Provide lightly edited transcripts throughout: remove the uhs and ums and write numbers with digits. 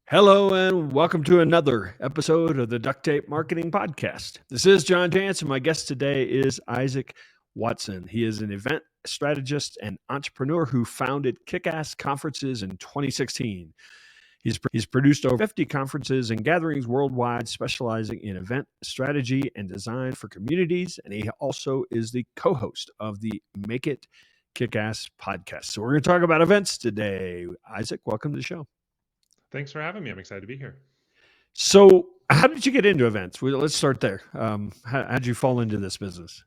Hello and welcome to another episode of the Duct Tape Marketing Podcast. This is John Jantz, and my guest today is Isaac Watson. He is an event strategist and entrepreneur who founded Kickass Conferences in 2016. He's produced over 50 conferences and gatherings worldwide, specializing in event strategy and design for communities, and he also is the co-host of the Make It Kickass podcast. So we're going to talk about events today. Isaac, welcome to the show. Thanks for having me. I'm excited to be here. So how did you get into events? Let's start there. How did you fall into this business?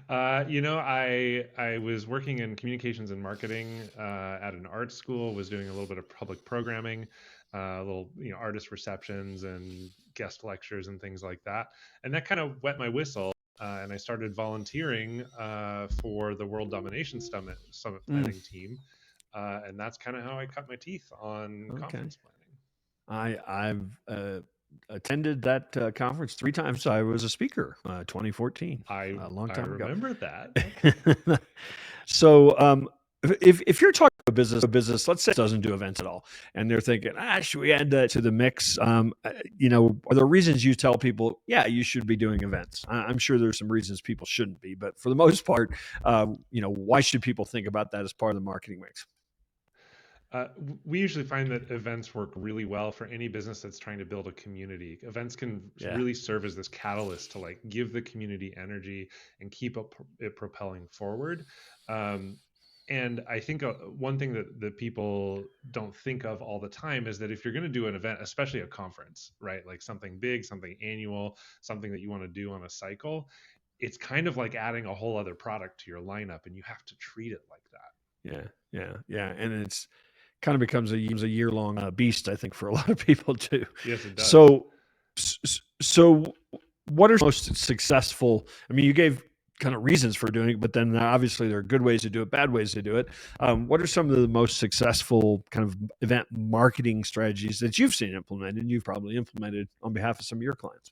I was working in communications and marketing at an art school, was doing a little bit of public programming, artist receptions and guest lectures and things like that. And that kind of wet my whistle. And I started volunteering for the World Domination Summit planning team. And that's kind of how I cut my teeth on conference planning. I've attended that conference 3 times. I was a speaker, 2014, a long time ago. I remember that. Okay. So if you're talking about a business, let's say it doesn't do events at all, and they're thinking, should we add that to the mix? Are there reasons you tell people, yeah, you should be doing events? I'm sure there's some reasons people shouldn't be, but for the most part, why should people think about that as part of the marketing mix? We usually find that events work really well for any business that's trying to build a community. Events can really serve as this catalyst to give the community energy and keep it propelling forward. And I think one thing that people don't think of all the time is that if you're going to do an event, especially a conference, right? Like something big, something annual, something that you want to do on a cycle, it's kind of like adding a whole other product to your lineup, and you have to treat it like that. Yeah. And it's kind of becomes a year-long beast, I think, for a lot of people too. Yes, it does. So what are most successful? I mean, you gave kind of reasons for doing it, but then obviously there are good ways to do it, bad ways to do it. What are some of the most successful kind of event marketing strategies that you've seen implemented and you've probably implemented on behalf of some of your clients?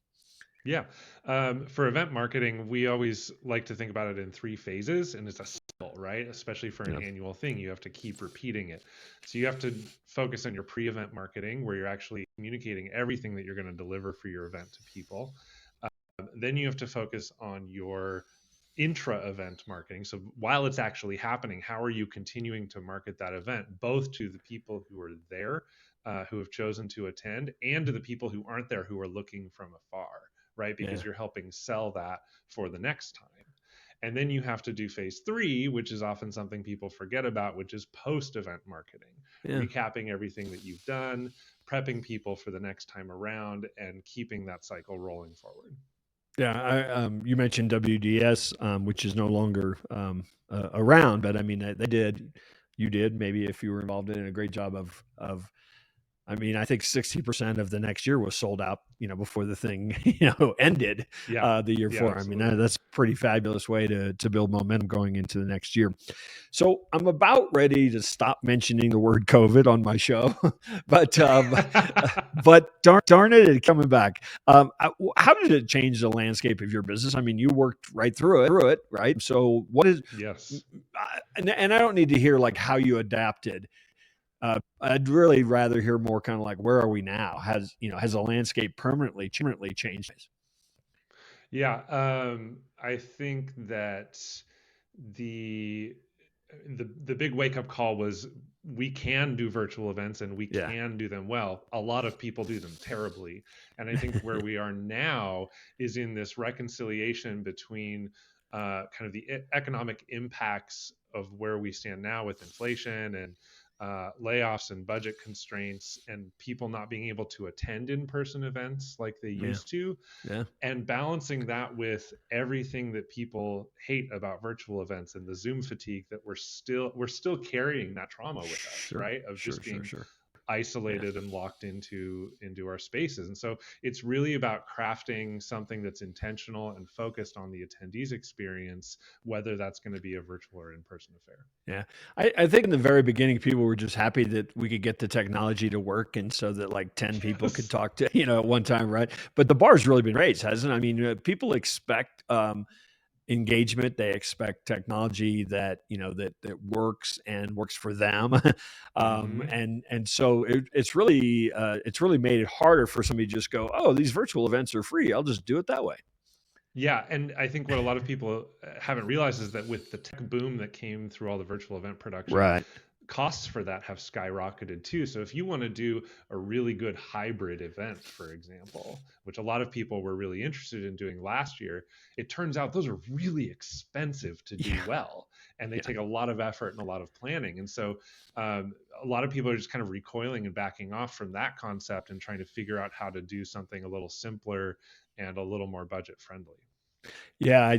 Yeah. For event marketing, we always like to think about it in 3 phases, and it's a cycle, right? Especially for an annual thing, you have to keep repeating it. So you have to focus on your pre-event marketing, where you're actually communicating everything that you're going to deliver for your event to people. Then you have to focus on your intra-event marketing. So while it's actually happening, how are you continuing to market that event, both to the people who are there, who have chosen to attend, and to the people who aren't there, who are looking from afar, right? Because you're helping sell that for the next time. And then you have to do phase 3, which is often something people forget about, which is post-event marketing, recapping everything that you've done, prepping people for the next time around, and keeping that cycle rolling forward. Yeah, you mentioned WDS, which is no longer around, but I mean, you did, maybe if you were involved in it, a great job of. I mean, I think 60% of the next year was sold out, before the thing, ended the year before. Absolutely. I mean, that's a pretty fabulous way to build momentum going into the next year. So I'm about ready to stop mentioning the word COVID on my show, but darn it, it's coming back. How did it change the landscape of your business? I mean, you worked right through it, right? So what is? Yes. And I don't need to hear how you adapted. I'd really rather hear more kind of where are we now? Has the landscape permanently changed? Yeah, I think that the big wake up call was we can do virtual events and we can do them well. A lot of people do them terribly, and I think where we are now is in this reconciliation between kind of the economic impacts of where we stand now with inflation and layoffs and budget constraints and people not being able to attend in-person events like they used to, and balancing that with everything that people hate about virtual events and the Zoom fatigue that we're still carrying that trauma with us, right? Of just being isolated and locked into our spaces. And so it's really about crafting something that's intentional and focused on the attendees experience, whether that's going to be a virtual or in-person affair. Yeah. I think in the very beginning, people were just happy that we could get the technology to work. And so that 10 people could talk to, at one time. Right. But the bar's really been raised, hasn't it? I mean, people expect, engagement. They expect technology that, that works and works for them. Hmm. And so it's really made it harder for somebody to just go, oh, these virtual events are free, I'll just do it that way. Yeah, and I think what a lot of people haven't realized is that with the tech boom that came through all the virtual event production, Right. costs for that have skyrocketed too. So if you want to do a really good hybrid event, for example, which a lot of people were really interested in doing last year, it turns out those are really expensive to do Yeah. well, and they Yeah. take a lot of effort and a lot of planning. And so a lot of people are just kind of recoiling and backing off from that concept and trying to figure out how to do something a little simpler and a little more budget friendly. Yeah,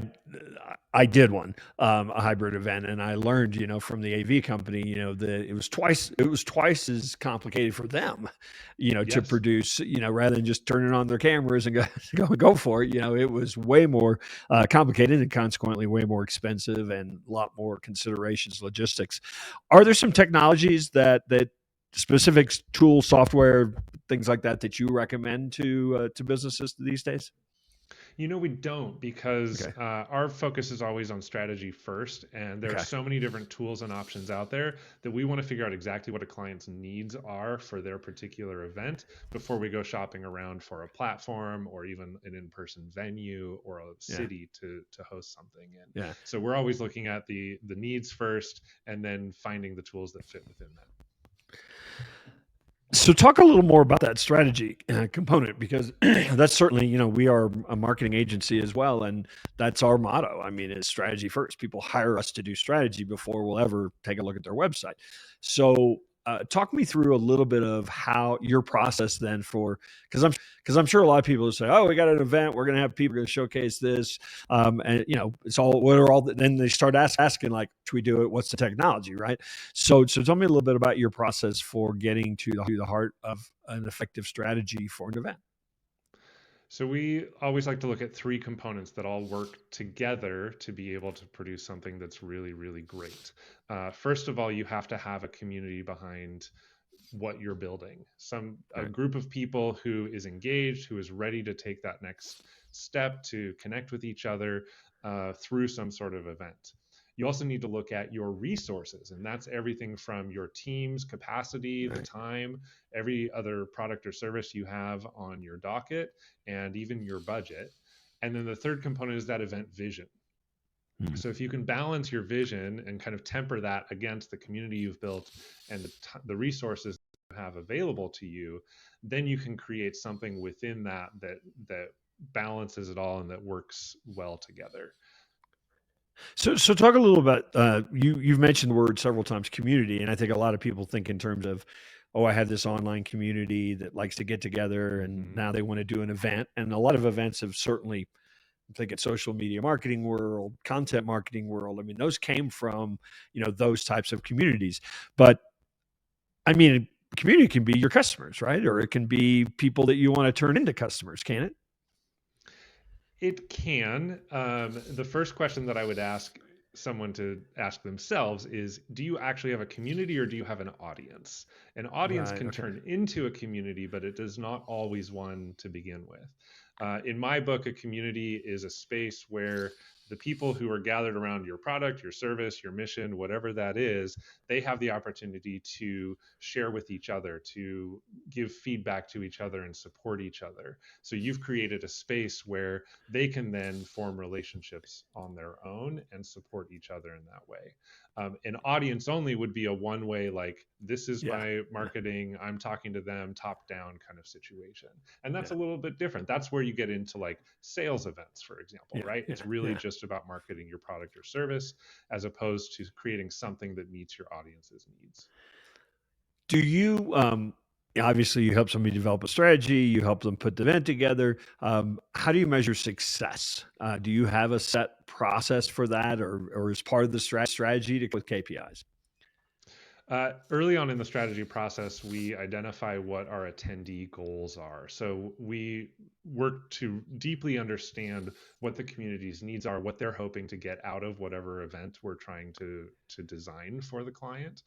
I did one, a hybrid event, and I learned, from the AV company, that it was twice as complicated for them, to Yes. produce, rather than just turning on their cameras and go for it. It was way more complicated and consequently way more expensive and a lot more considerations, logistics. Are there some technologies that specific tool, software, things like that that you recommend to businesses these days? We don't, because Okay. our focus is always on strategy first. And there are Okay. so many different tools and options out there that we want to figure out exactly what a client's needs are for their particular event before we go shopping around for a platform or even an in-person venue or a Yeah. city to host something in. Yeah. So we're always looking at the needs first and then finding the tools that fit within that. So talk a little more about that strategy component, because that's certainly, we are a marketing agency as well. And that's our motto. I mean, it's strategy first. People hire us to do strategy before we'll ever take a look at their website. So talk me through a little bit of how your process then because I'm sure a lot of people will say, oh, we got an event, we're going to have people going to showcase this. And it's all, what are all then they start asking, like, should we do it? What's the technology? Right. So tell me a little bit about your process for getting to the heart of an effective strategy for an event. So we always like to look at three components that all work together to be able to produce something that's really, really great. First of all, you have to have a community behind what you're building. A Right. group of people who is engaged, who is ready to take that next step to connect with each other through some sort of event. You also need to look at your resources, and that's everything from your team's capacity, the Right. time, every other product or service you have on your docket, and even your budget. And then the third component is that event vision. Hmm. So if you can balance your vision and kind of temper that against the community you've built and the resources you have available to you, then you can create something within that balances it all and that works well together. So talk a little about you've mentioned the word several times, community, and I think a lot of people think in terms of, oh, I have this online community that likes to get together, and Hmm. now they want to do an event, and a lot of events have certainly, I think, at social media marketing world, content marketing world. I mean, those came from those types of communities, but I mean, community can be your customers, right? Or it can be people that you want to turn into customers, can it? It can. The first question that I would ask someone to ask themselves is, do you actually have a community or do you have an audience? An audience Right. can Okay. turn into a community, but it does not always one to begin with. In my book, a community is a space where the people who are gathered around your product, your service, your mission, whatever that is, they have the opportunity to share with each other, to give feedback to each other and support each other. So you've created a space where they can then form relationships on their own and support each other in that way. An audience only would be a one way, like, this is Yeah. my Yeah. marketing, I'm talking to them, top down kind of situation. And that's Yeah. a little bit different. That's where you get into like sales events, for example, Yeah. right? Yeah. It's really Yeah. just about marketing your product or service as opposed to creating something that meets your audience's needs. Do you obviously you help somebody develop a strategy, you help them put the event together. How do you measure success? Do you have a set process for that, or is part of the strategy to with KPIs? Early on in the strategy process, we identify what our attendee goals are. So we work to deeply understand what the community's needs are, what they're hoping to get out of whatever event we're trying to design for the client.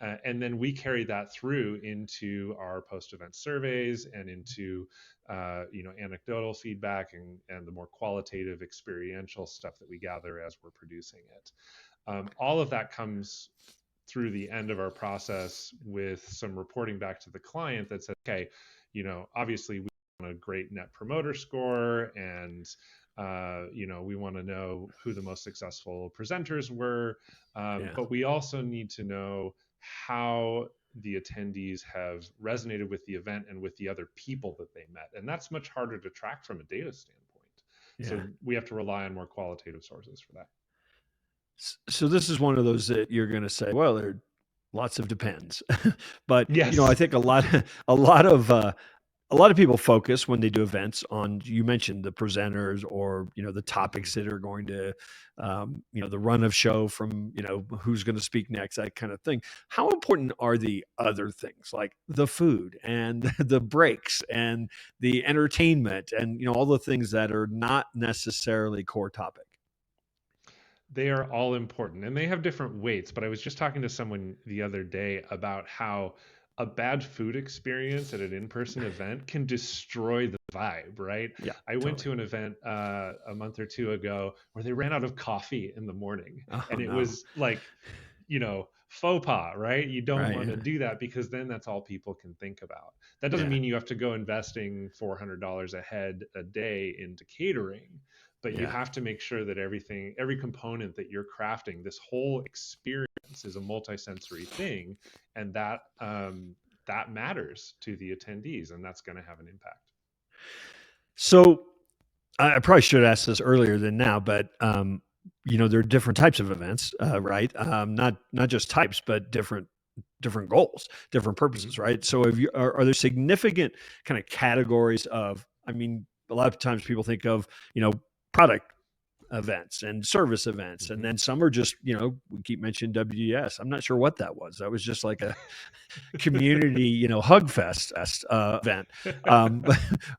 And then we carry that through into our post-event surveys and into anecdotal feedback and the more qualitative experiential stuff that we gather as we're producing it. All of that comes through the end of our process with some reporting back to the client that says, okay, obviously we want a great net promoter score, and we want to know who the most successful presenters were, but we also need to know how the attendees have resonated with the event and with the other people that they met, and that's much harder to track from a data standpoint. So we have to rely on more qualitative sources for that. So this is one of those that you're going to say, well, there are lots of depends, but yes. I think a lot of people focus when they do events on, you mentioned the presenters or, the topics that are going to, the run of show from, who's going to speak next, that kind of thing. How important are the other things like the food and the breaks and the entertainment and, all the things that are not necessarily core topic? They are all important and they have different weights. But I was just talking to someone the other day about how a bad food experience at an in-person event can destroy the vibe, right? Yeah, I went to an event a month or two ago where they ran out of coffee in the morning. And it was like, faux pas, right? You don't want to do that, because then that's all people can think about. That doesn't mean you have to go investing $400 a day into catering, but you have to make sure that every component that you're crafting, this whole experience is a multisensory thing, and that matters to the attendees, and that's going to have an impact. So I probably should ask this earlier than now, but there are different types of events, right? Not just types, but different goals, different purposes, right? So are there significant kind of categories of, a lot of times people think of, product events and service events. And then some are just, we keep mentioning WDS. I'm not sure what that was. That was just like a community, hug fest event.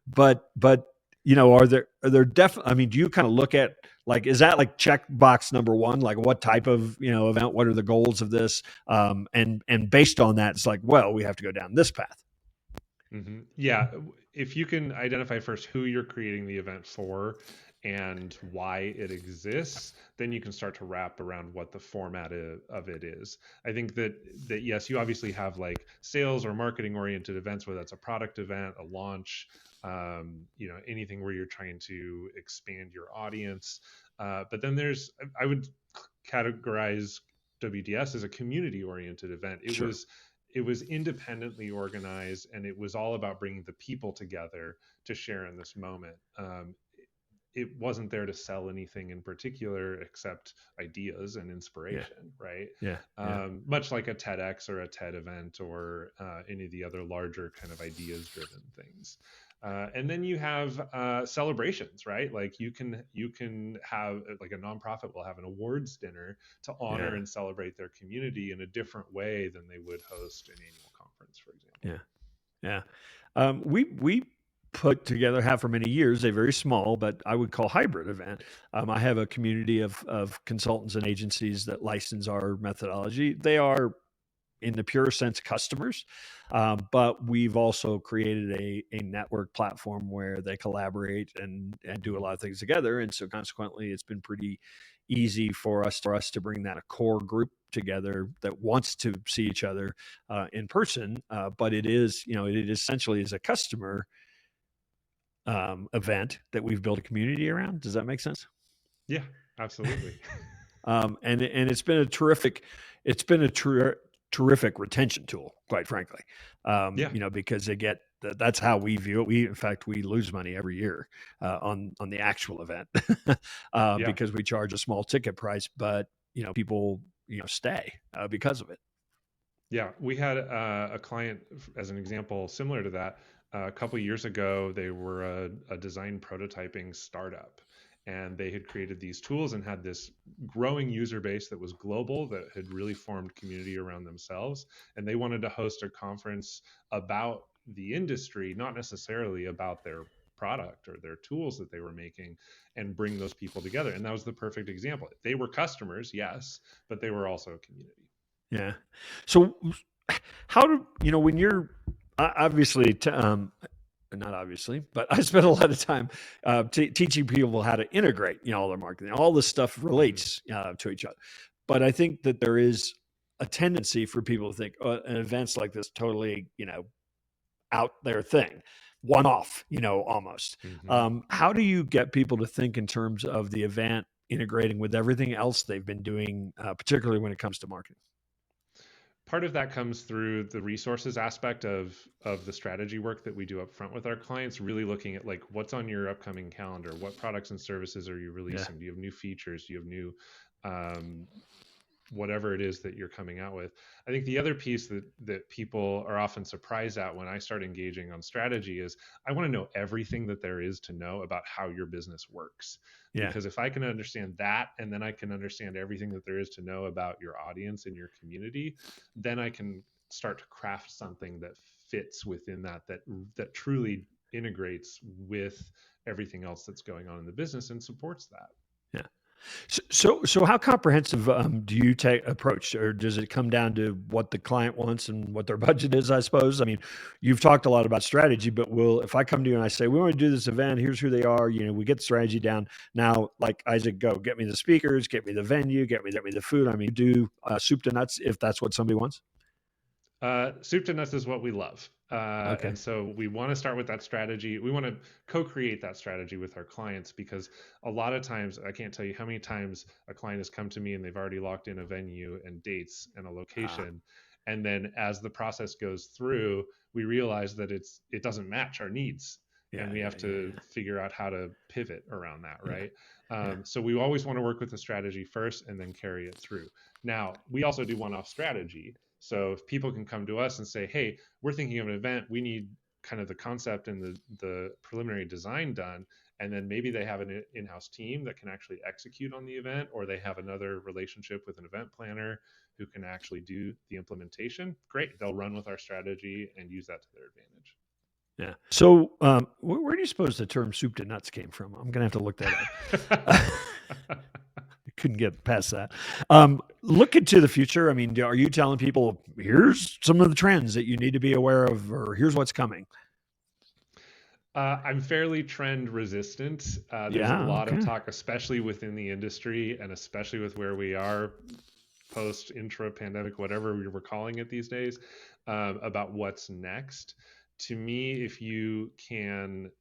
But are there definitely, do you kind of look at, like, is that like check box number one? Like, what type of, event, what are the goals of this? And based on that, it's like, well, we have to go down this path. Mm-hmm. Yeah. If you can identify first who you're creating the event for and why it exists, then you can start to wrap around what the format of it is. I think that yes, you obviously have like sales or marketing oriented events, whether that's a product event, a launch, anything where you're trying to expand your audience. But then I would categorize WDS as a community oriented event. It was independently organized, and it was all about bringing the people together to share in this moment. It wasn't there to sell anything in particular except ideas and inspiration, right? Much like a TEDx or a TED event or any of the other larger kind of ideas driven things. And then you have celebrations, right? Like you can have, like, a nonprofit will have an awards dinner to honor and celebrate their community in a different way than they would host an annual conference, for example. We put together, have for many years, a very small, but I would call hybrid event. I have a community of consultants and agencies that license our methodology. They are, in the pure sense, customers, but we've also created a network platform where they collaborate and do a lot of things together. And so consequently, it's been pretty easy for us to bring that a core group together that wants to see each other in person. But it essentially is a customer event that we've built a community around. Does that make sense? Yeah, absolutely. And it's been a terrific retention tool, quite frankly. Because that's how we view it. In fact, we lose money every year on the actual event because we charge a small ticket price, but people stay because of it. Yeah, we had a client, as an example, similar to that. A couple of years ago, they were a design prototyping startup, and they had created these tools and had this growing user base that was global, that had really formed community around themselves. And they wanted to host a conference about the industry, not necessarily about their product or their tools that they were making, and bring those people together. And that was the perfect example. They were customers, yes, but they were also a community. Yeah. So how do, when you're obviously, not obviously, but I spent a lot of time teaching people how to integrate, all their marketing. All this stuff Mhm. relates to each other. But I think that there is a tendency for people to think an events like this totally, out there thing, one off, almost. Mhm. How do you get people to think in terms of the event integrating with everything else they've been doing, particularly when it comes to marketing? Part of that comes through the resources aspect of the strategy work that we do up front with our clients, really looking at like what's on your upcoming calendar, what products and services are you Yeah. releasing, do you have new features, do you have new um, whatever it is that you're coming out with. I think the other piece that people are often surprised at when I start engaging on strategy is I want to know everything that there is to know about how your business works. Yeah. Because if I can understand that, and then I can understand everything that there is to know about your audience and your community, then I can start to craft something that fits within that truly integrates with everything else that's going on in the business and supports that. Yeah. So how comprehensive do you take approach, or does it come down to what the client wants and what their budget is? I suppose. I mean, you've talked a lot about strategy, but if I come to you and I say we want to do this event, here's who they are. We get the strategy down. Now, like Isaac, go get me the speakers, get me the venue, get me the food. I mean, do soup to nuts if that's what somebody wants. Soup to nuts is what we love. Okay. And so we want to start with that strategy. We want to co-create that strategy with our clients because a lot of times, I can't tell you how many times a client has come to me and they've already locked in a venue and dates and a Ah, location. And then as the process goes through, we realize that it doesn't match our needs. And yeah, we yeah, have yeah, to figure out how to pivot around that, yeah, right? yeah, So we always want to work with the strategy first and then carry it through. Now, we also do one-off strategy. So if people can come to us and say, "Hey, we're thinking of an event. We need kind of the concept and the preliminary design done," and then maybe they have an in-house team that can actually execute on the event, or they have another relationship with an event planner who can actually do the implementation. Great, they'll run with our strategy and use that to their advantage. yeah. So, where do you suppose the term "soup to nuts" came from? I'm gonna have to look that up. Couldn't get past that. Look into the future. I mean, are you telling people here's some of the trends that you need to be aware of, or here's what's coming? I'm fairly trend resistant. There's a Yeah. lot of Okay. talk, especially within the industry and especially with where we are post intra pandemic, whatever we were calling it these days, about what's next. To me, if you can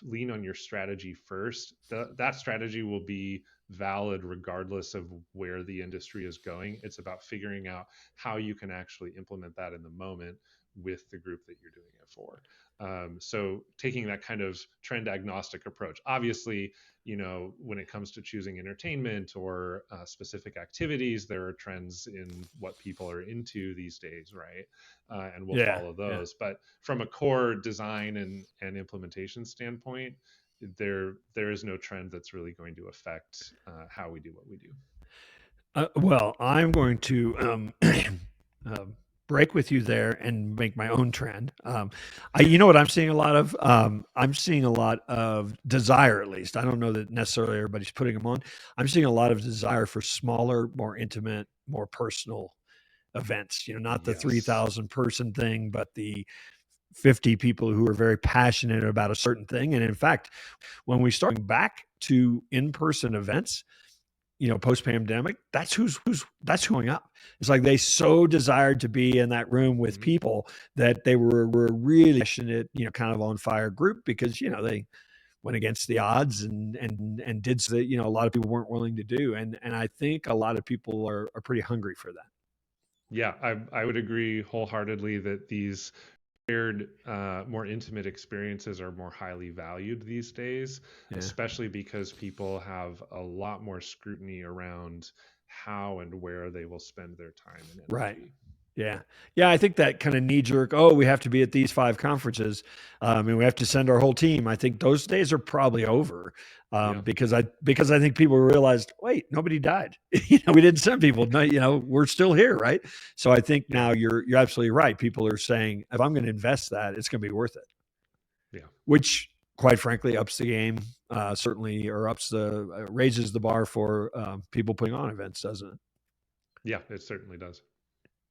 lean on your strategy first, that strategy will be valid regardless of where the industry is going. It's about figuring out how you can actually implement that in the moment with the group that you're doing it for. So taking that kind of trend agnostic approach. Obviously, when it comes to choosing entertainment or specific activities, there are trends in what people are into these days, right? And we'll Yeah. follow Yeah. those. But from a core design and implementation standpoint, there is no trend that's really going to affect how we do what we do. Well, I'm going to uh, break with you there and make my own trend. You know what I'm seeing a lot of? I'm seeing a lot of desire, at least. I don't know that necessarily everybody's putting them on. I'm seeing a lot of desire for smaller, more intimate, more personal events. Not the Yes. 3,000 person thing, but the 50 people who are very passionate about a certain thing. And in fact, when we start going back to in person events, post pandemic, that's who's going up. It's like they so desired to be in that room with Mhm. people that they were really passionate, kind of on fire group because, they went against the odds and did so that, a lot of people weren't willing to do. And I think a lot of people are pretty hungry for that. Yeah, I would agree wholeheartedly that these shared, more intimate experiences are more highly valued these days, Yeah. especially because people have a lot more scrutiny around how and where they will spend their time and Right. energy. Yeah. Yeah. I think that kind of knee jerk, oh, we have to be at these 5 conferences, and we have to send our whole team. I think those days are probably over, Yeah. because I think people realized, wait, nobody died. We didn't send people. No, we're still here, right? So I think Yeah. now you're absolutely right. People are saying, if I'm going to invest that, it's going to be worth it. Yeah. Which, quite frankly, ups the game, certainly, or raises the bar for people putting on events, doesn't it? Yeah. It certainly does.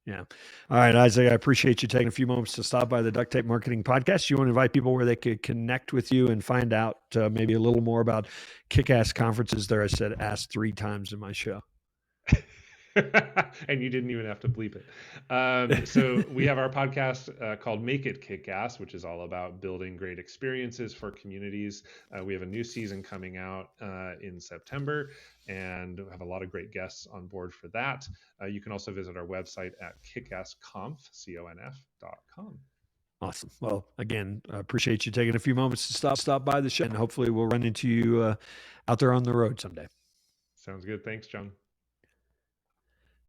Yeah. All right, Isaac, I appreciate you taking a few moments to stop by the Duct Tape Marketing Podcast. You want to invite people where they could connect with you and find out maybe a little more about Kickass Conferences there. I said asked 3 times in my show. And you didn't even have to bleep it. So we have our podcast called Make It Kickass, which is all about building great experiences for communities. We have a new season coming out in September, and have a lot of great guests on board for that. You can also visit our website at kickassconf.com. Awesome. Well, again, I appreciate you taking a few moments to stop by the show, and hopefully we'll run into you out there on the road someday. Sounds good. Thanks, John.